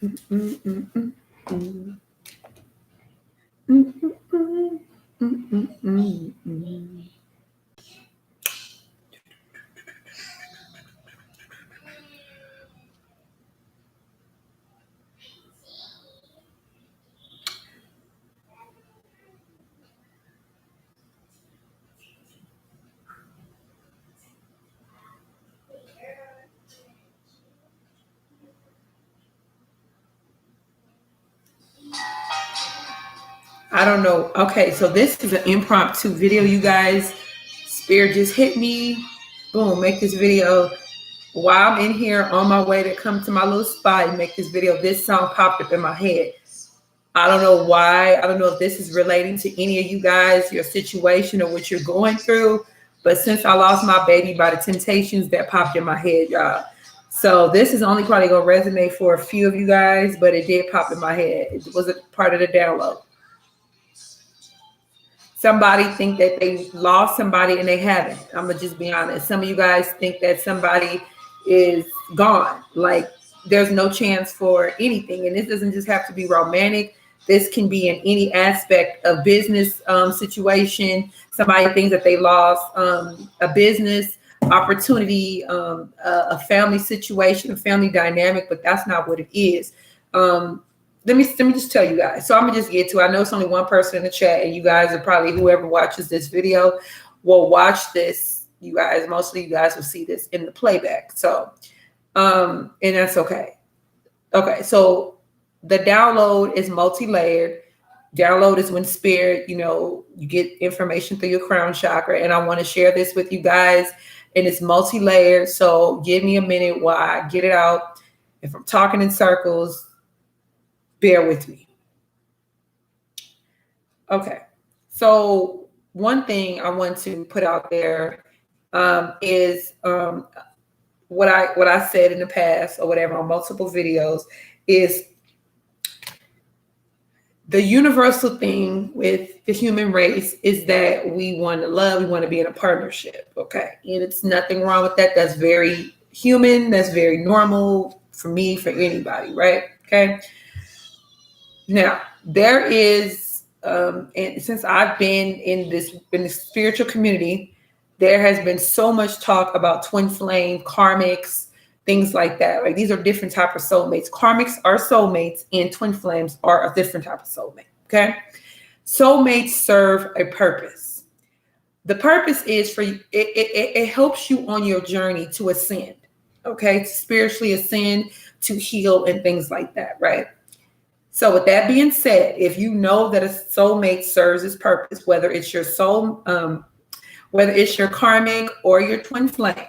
Mm, mm, mm, mm. Mm, mm, mm, mm, mm, mm. I don't know. Okay, so this is an impromptu video, you guys. Spirit just hit me. Boom, make this video. While I'm in here on my way to come to my little spot and make this video, this song popped up in my head. I don't know why. I don't know if this is relating to any of you guys, your situation or what you're going through. But since I lost my baby by the Temptations, that popped in my head, y'all. So this is only probably gonna resonate for a few of you guys, but it did pop in my head. It was a part of the download. Somebody think that they lost somebody and they haven't. I'm gonna just be honest. Some of you guys think that somebody is gone, like there's no chance for anything. And this doesn't just have to be romantic. This can be in any aspect of business situation. Somebody thinks that they lost a business opportunity, a family situation, a family dynamic, but that's not what it is. Let me just tell you guys. So I'm gonna just get to. I know it's only one person in the chat, and you guys are probably whoever watches this video will watch this. You guys, mostly you guys will see this in the playback. So, and that's okay. Okay, so the download is multi-layered. Download is when spirit, you get information through your crown chakra, and I want to share this with you guys. And it's multi-layered. So give me a minute while I get it out. If I'm talking in circles, bear with me. Okay. So one thing I want to put out there is what I said in the past or whatever on multiple videos is the universal thing with the human race is that we want to love, we want to be in a partnership. Okay. And it's nothing wrong with that. That's very human. That's very normal for me, for anybody. Right. Okay. Now, there is, and since I've been in the spiritual community, there has been so much talk about twin flame, karmics, things like that. Right? These are different type of soulmates. Karmics are soulmates, and twin flames are a different type of soulmate. Okay, soulmates serve a purpose. The purpose is for you. It helps you on your journey to ascend. Okay, to spiritually ascend, to heal, and things like that. Right. So with that being said, if you know that a soulmate serves its purpose, whether it's your soul, whether it's your karmic or your twin flame,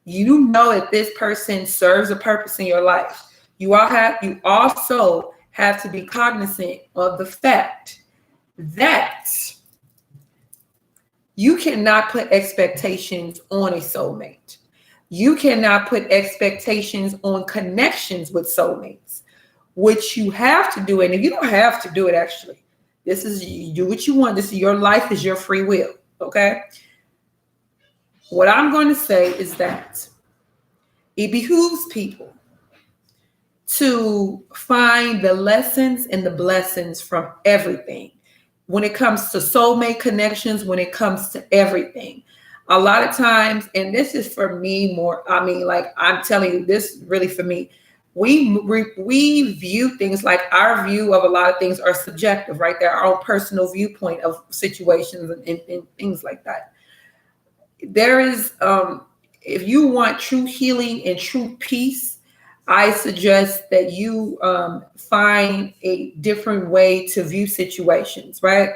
you know that this person serves a purpose in your life. You also have to be cognizant of the fact that you cannot put expectations on a soulmate. You cannot put expectations on connections with soulmates. What you have to do, and if you don't have to do it, actually, this is, you do what you want. This is your life, is your free will. Okay. What I'm going to say is that it behooves people to find the lessons and the blessings from everything when it comes to soulmate connections, when it comes to everything. A lot of times, and this is for me more, I mean, like I'm telling you, this really for me. We view things, like our view of a lot of things are subjective, right? They're our own personal viewpoint of situations and things like that. There is, if you want true healing and true peace, I suggest that you find a different way to view situations, right?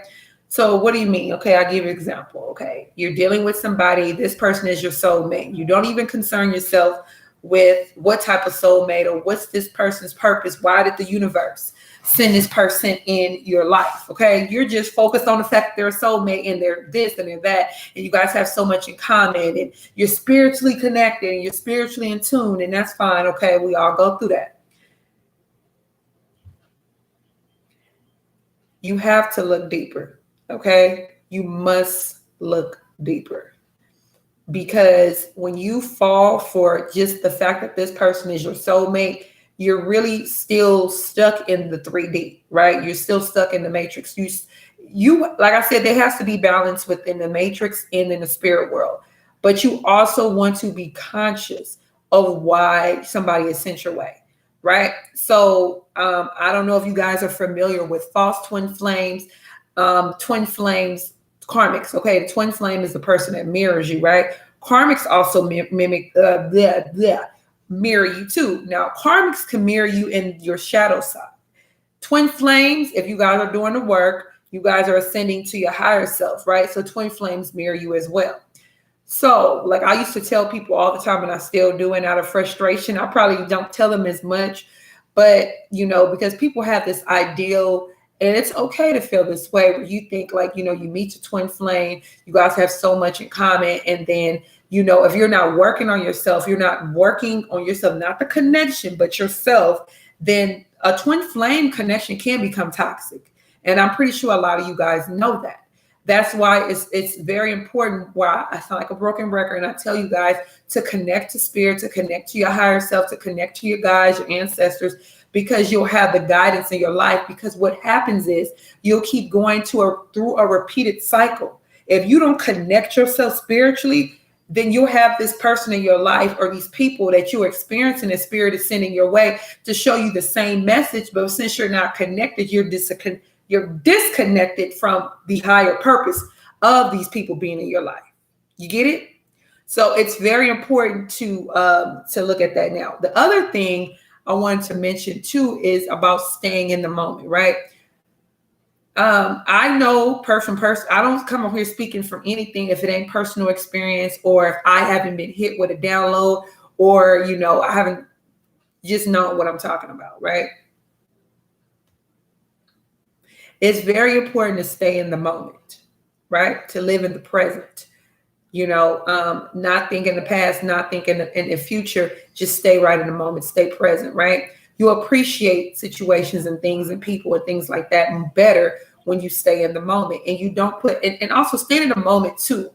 So what do you mean? Okay, I'll give you an example. Okay, you're dealing with somebody, this person is your soulmate. You don't even concern yourself with what type of soulmate or what's this person's purpose. Why did the universe send this person in your life? Okay, you're just focused on the fact that they're a soulmate and they're this and they're that, and you guys have so much in common, and you're spiritually connected and you're spiritually in tune, and that's fine. Okay, we all go through that. You have to look deeper. Okay, you must look deeper. Because when you fall for just the fact that this person is your soulmate, you're really still stuck in the 3D, right? You're still stuck in the matrix. You like I said, there has to be balance within the matrix and in the spirit world, but you also want to be conscious of why somebody is sent your way, right? So I don't know if you guys are familiar with false twin flames, twin flames, karmics. Okay, the twin flame is the person that mirrors you, right? Karmics also mimic mirror you too. Now, karmics can mirror you in your shadow side. Twin flames, if you guys are doing the work, you guys are ascending to your higher self, right? So twin flames mirror you as well. So, like I used to tell people all the time, and I still do, and out of frustration, I probably don't tell them as much, but because people have this ideal, and it's okay to feel this way, where you think like, you meet your twin flame, you guys have so much in common, and then, if you're not working on yourself, not the connection, but yourself, then a twin flame connection can become toxic. And I'm pretty sure a lot of you guys know that. That's why it's very important. Why I sound like a broken record, and I tell you guys to connect to spirit, to connect to your higher self, to connect to your guides, your ancestors, because you'll have the guidance in your life. Because what happens is you'll keep going through a repeated cycle. If you don't connect yourself spiritually, then you'll have this person in your life or these people that you're experiencing, the spirit is sending your way to show you the same message. But since you're not connected, you're disconnected from the higher purpose of these people being in your life. You get it? So it's very important to look at that now. The other thing I wanted to mention too is about staying in the moment, right? I know person, I don't come up here speaking from anything if it ain't personal experience, or if I haven't been hit with a download, or, I haven't just known what I'm talking about, right? It's very important to stay in the moment, right? To live in the present, not think in the past, not think in the future, just stay right in the moment, stay present, right? You appreciate situations and things and people and things like that better when you stay in the moment, and you don't and also staying in the moment too.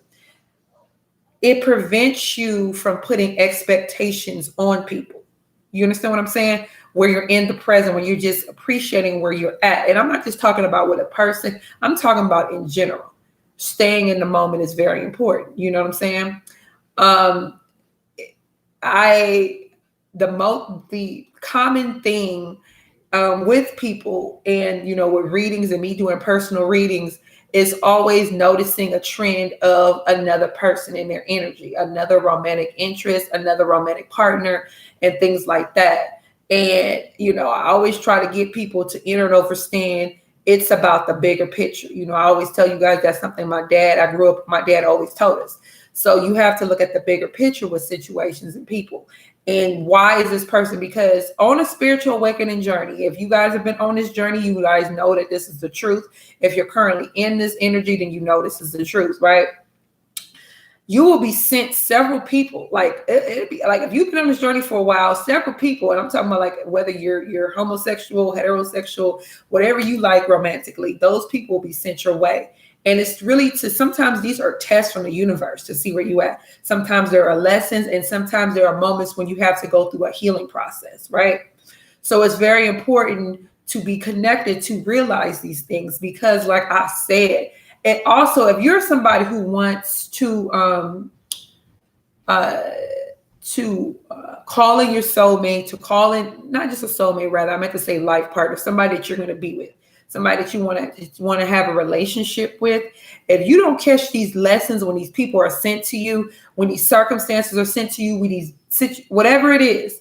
It prevents you from putting expectations on people. You understand what I'm saying? Where you're in the present, when you're just appreciating where you're at. And I'm not just talking about with a person, I'm talking about in general. Staying in the moment is very important. You know what I'm saying? The common thing with people and, with readings and me doing personal readings is always noticing a trend of another person in their energy, another romantic interest, another romantic partner, and things like that. And, I always try to get people to enter and understand it's about the bigger picture. I always tell you guys that's something my dad always told us. So you have to look at the bigger picture with situations and people. And why is this person? Because on a spiritual awakening journey, if you guys have been on this journey, you guys know that this is the truth. If you're currently in this energy, then you know this is the truth, right? You will be sent several people. Like it'd be like if you've been on this journey for a while, several people, and I'm talking about like whether you're homosexual, heterosexual, whatever you like romantically, those people will be sent your way. And it's really sometimes these are tests from the universe to see where you at. Sometimes there are lessons, and sometimes there are moments when you have to go through a healing process, right? So it's very important to be connected to realize these things, because like I said, and also if you're somebody who wants to call in your soulmate, to call in not just a soulmate, rather I meant to say life partner, somebody that you're going to be with, somebody that you want to have a relationship with. If you don't catch these lessons when these people are sent to you, when these circumstances are sent to you, with these whatever it is,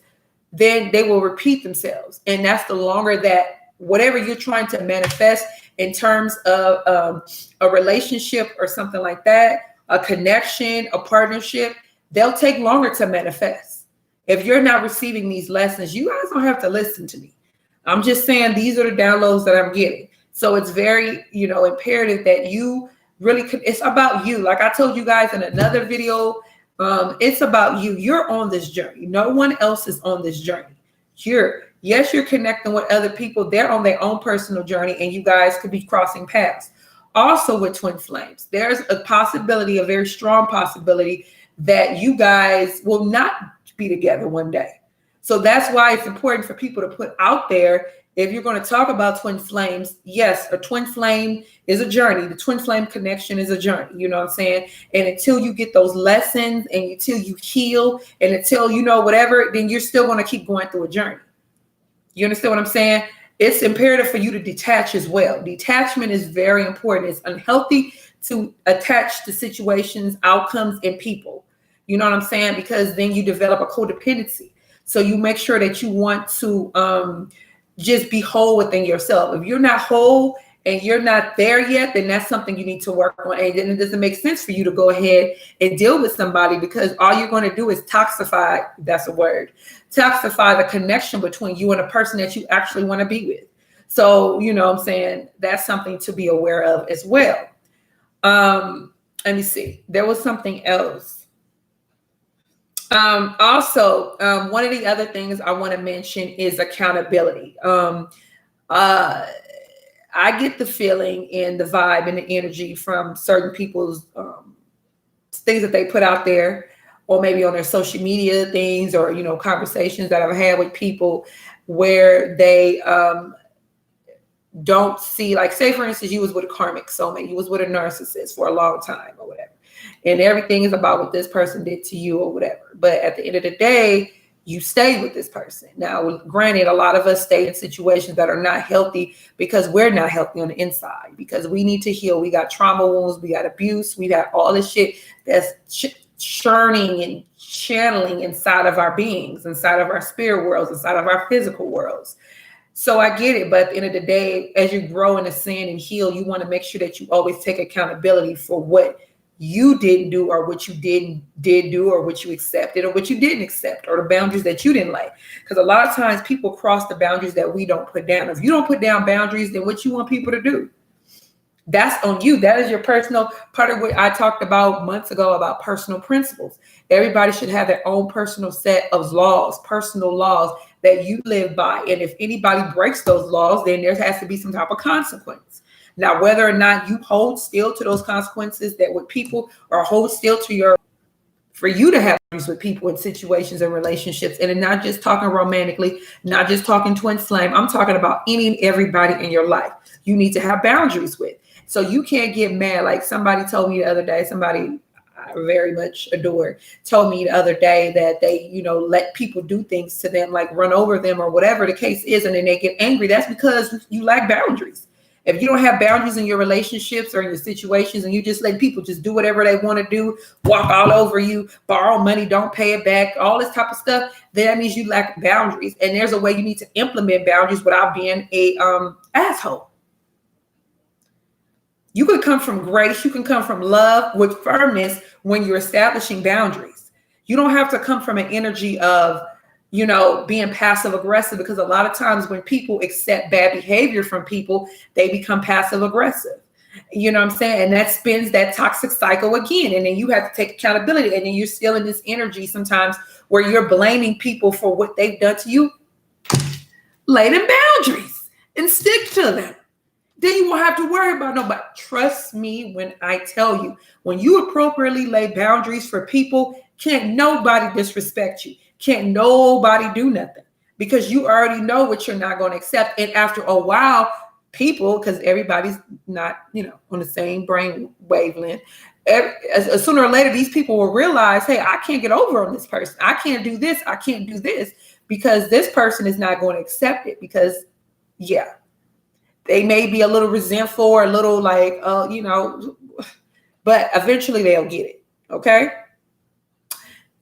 then they will repeat themselves. And that's the longer that whatever you're trying to manifest in terms of a relationship or something like that, a connection, a partnership, they'll take longer to manifest. If you're not receiving these lessons, you guys don't have to listen to me. I'm just saying these are the downloads that I'm getting. So it's very, imperative that you really it's about you. Like I told you guys in another video, it's about you. You're on this journey. No one else is on this journey. You're connecting with other people. They're on their own personal journey, and you guys could be crossing paths. Also with twin flames, there's a possibility, a very strong possibility that you guys will not be together one day. So that's why it's important for people to put out there, if you're going to talk about twin flames, yes, a twin flame is a journey. The twin flame connection is a journey. You know what I'm saying? And until you get those lessons and until you heal and until you know whatever, then you're still going to keep going through a journey. You understand what I'm saying? It's imperative for you to detach as well. Detachment is very important. It's unhealthy to attach to situations, outcomes, and people. You know what I'm saying? Because then you develop a codependency. So you make sure that you want to just be whole within yourself. If you're not whole and you're not there yet, then that's something you need to work on. And then it doesn't make sense for you to go ahead and deal with somebody, because all you're going to do is toxify, that's a word, toxify the connection between you and a person that you actually want to be with. So, you know what I'm saying? That's something to be aware of as well. Let me see. There was something else. Also, one of the other things I want to mention is accountability. I get the feeling and the vibe and the energy from certain people's things that they put out there, or maybe on their social media things, or, you know, conversations that I've had with people where they don't see, like, say for instance, you was with a karmic soulmate, you was with a narcissist for a long time or whatever, and everything is about what this person did to you or whatever. But at the end of the day, you stay with this person. Now, granted, a lot of us stay in situations that are not healthy because we're not healthy on the inside, because we need to heal. We got trauma wounds, we got abuse, we got all this shit that's churning and channeling inside of our beings, inside of our spirit worlds, inside of our physical worlds. So I get it. But at the end of the day, as you grow and ascend and heal, you want to make sure that you always take accountability for what you didn't do, or what you did do, or what you accepted, or what you didn't accept, or the boundaries that you didn't like. Because a lot of times people cross the boundaries that we don't put down. If you don't put down boundaries, then what you want people to do? That's on you. That is your personal part of what I talked about months ago about personal principles. Everybody should have their own personal set of laws, personal laws that you live by. And if anybody breaks those laws, then there has to be some type of consequence. Now, whether or not you hold still to those consequences that with people, or hold still to for you to have with people in situations and relationships, and not just talking romantically, not just talking twin flame, I'm talking about any and everybody in your life you need to have boundaries with. So you can't get mad. Like somebody told me the other day, somebody I very much adore told me the other day that they, you know, let people do things to them, like run over them or whatever the case is, and then they get angry. That's because you lack boundaries. If you don't have boundaries in your relationships or in your situations, and you just let people just do whatever they want to do, walk all over you, borrow money, don't pay it back, all this type of stuff, then that means you lack boundaries. And there's a way you need to implement boundaries without being a asshole. You can come from grace, you can come from love with firmness when you're establishing boundaries. You don't have to come from an energy of, you know, being passive aggressive, because a lot of times when people accept bad behavior from people, they become passive aggressive. You know what I'm saying? And that spins that toxic cycle again. And then you have to take accountability. And then you're still in this energy sometimes where you're blaming people for what they've done to you. Lay them boundaries and stick to them. Then you won't have to worry about nobody. Trust me when I tell you, when you appropriately lay boundaries for people, can't nobody disrespect you. Can't nobody do nothing, because you already know what you're not going to accept. And after a while, people, because everybody's not, you know, on the same brain wavelength, sooner or later, these people will realize, hey, I can't get over on this person. I can't do this. I can't do this, because this person is not going to accept it. Because, yeah, they may be a little resentful or a little like, you know, but eventually they'll get it. Okay.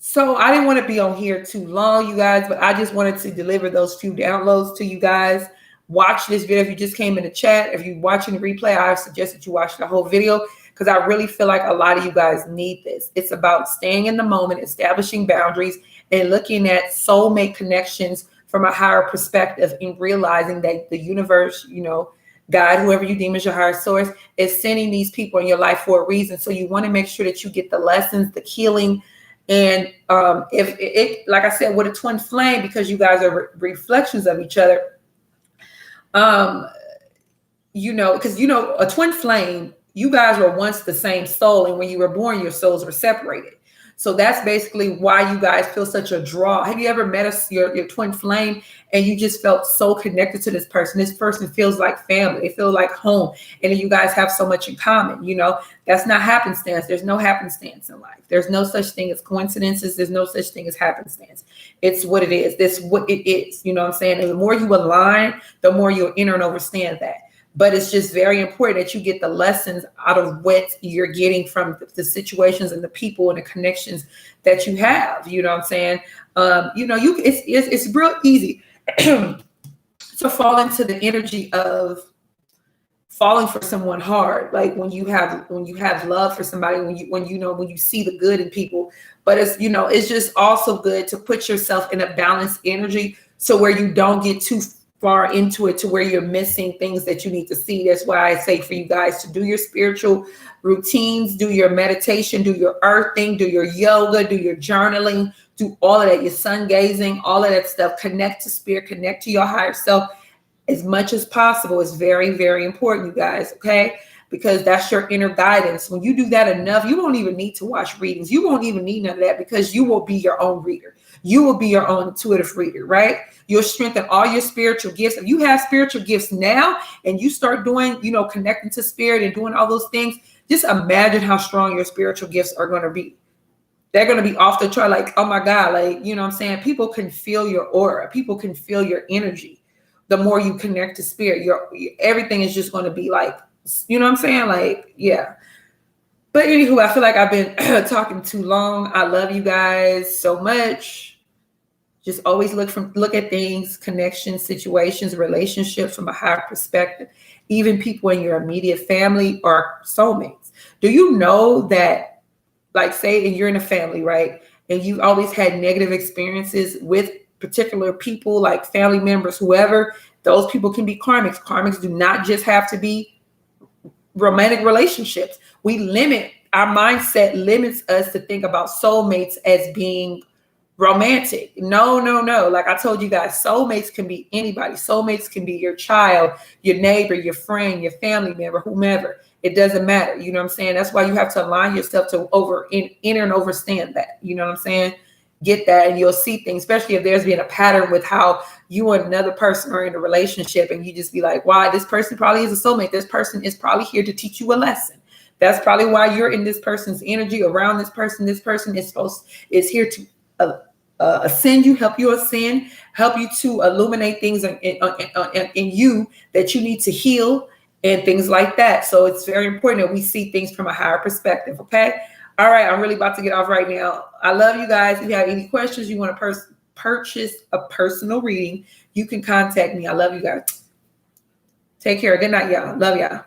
So I didn't want to be on here too long, you guys, but I just wanted to deliver those few downloads to you guys. Watch this video. If you just came in the chat, if you're watching the replay, I suggest that you watch the whole video, because I really feel like a lot of you guys need this. It's about staying in the moment, establishing boundaries, and looking at soulmate connections from a higher perspective, and realizing that the universe, you know, God, whoever you deem as your higher source, is sending these people in your life for a reason. So you want to make sure that you get the lessons, the healing. And if it, like I said, with a twin flame, because you guys are reflections of each other, you know, because, you know, a twin flame, you guys were once the same soul. And when you were born, your souls were separated. So that's basically why you guys feel such a draw. Have you ever met your twin flame and you just felt so connected to this person? This person feels like family. It feels like home. And then you guys have so much in common. That's not happenstance. There's no happenstance in life. There's no such thing as coincidences. There's no such thing as happenstance. It's what it is. This what it is. You know what I'm saying? And the more you align, the more you'll enter and understand that. But it's just very important that you get the lessons out of what you're getting from the situations and the people and the connections that you have. You know what I'm saying? It's real easy to fall into the energy of falling for someone hard, like when you have love for somebody, when you see the good in people. But it's just also good to put yourself in a balanced energy, so where you don't get too far into it to where you're missing things that you need to see. That's why I say for you guys to do your spiritual routines, do your meditation, do your earthing, do your yoga, do your journaling, do all of that, your sun gazing, all of that stuff. Connect to spirit, connect to your higher self as much as possible. Is very, very important, you guys, okay? Because that's your inner guidance. When you do that enough, you won't even need to watch readings. You won't even need none of that, because you will be your own reader. You will be your own intuitive reader, right? You'll strengthen all your spiritual gifts. If you have spiritual gifts now and you start doing, connecting to spirit and doing all those things, just imagine how strong your spiritual gifts are going to be. They're going to be off the chart. Like, oh my God, like, you know what I'm saying? People can feel your aura. People can feel your energy. The more you connect to spirit, everything is just going to be like, you know what I'm saying? Like, yeah. But anywho, I feel like I've been talking too long. I love you guys so much. Just always look at things, connections, situations, relationships from a higher perspective. Even people in your immediate family are soulmates. Do you know that, like, say, and you're in a family, right? And you've always had negative experiences with particular people, like family members, whoever, those people can be karmics. Karmics do not just have to be romantic relationships. Our mindset limits us to think about soulmates as being romantic. No. Like I told you guys, soulmates can be anybody. Soulmates can be your child, your neighbor, your friend, your family member, whomever. It doesn't matter. You know what I'm saying? That's why you have to align yourself to enter and understand that. You know what I'm saying? Get that, and you'll see things, especially if there's been a pattern with how you and another person are in a relationship, and you just be like, why? This person probably is a soulmate. This person is probably here to teach you a lesson. That's probably why you're in this person's energy, around this person. This person is here to ascend you, help you ascend, help you to illuminate things in you that you need to heal and things like that. So it's very important that we see things from a higher perspective. Okay. All right. I'm really about to get off right now. I love you guys. If you have any questions, you want to purchase a personal reading, you can contact me. I love you guys. Take care. Good night, y'all. Love y'all.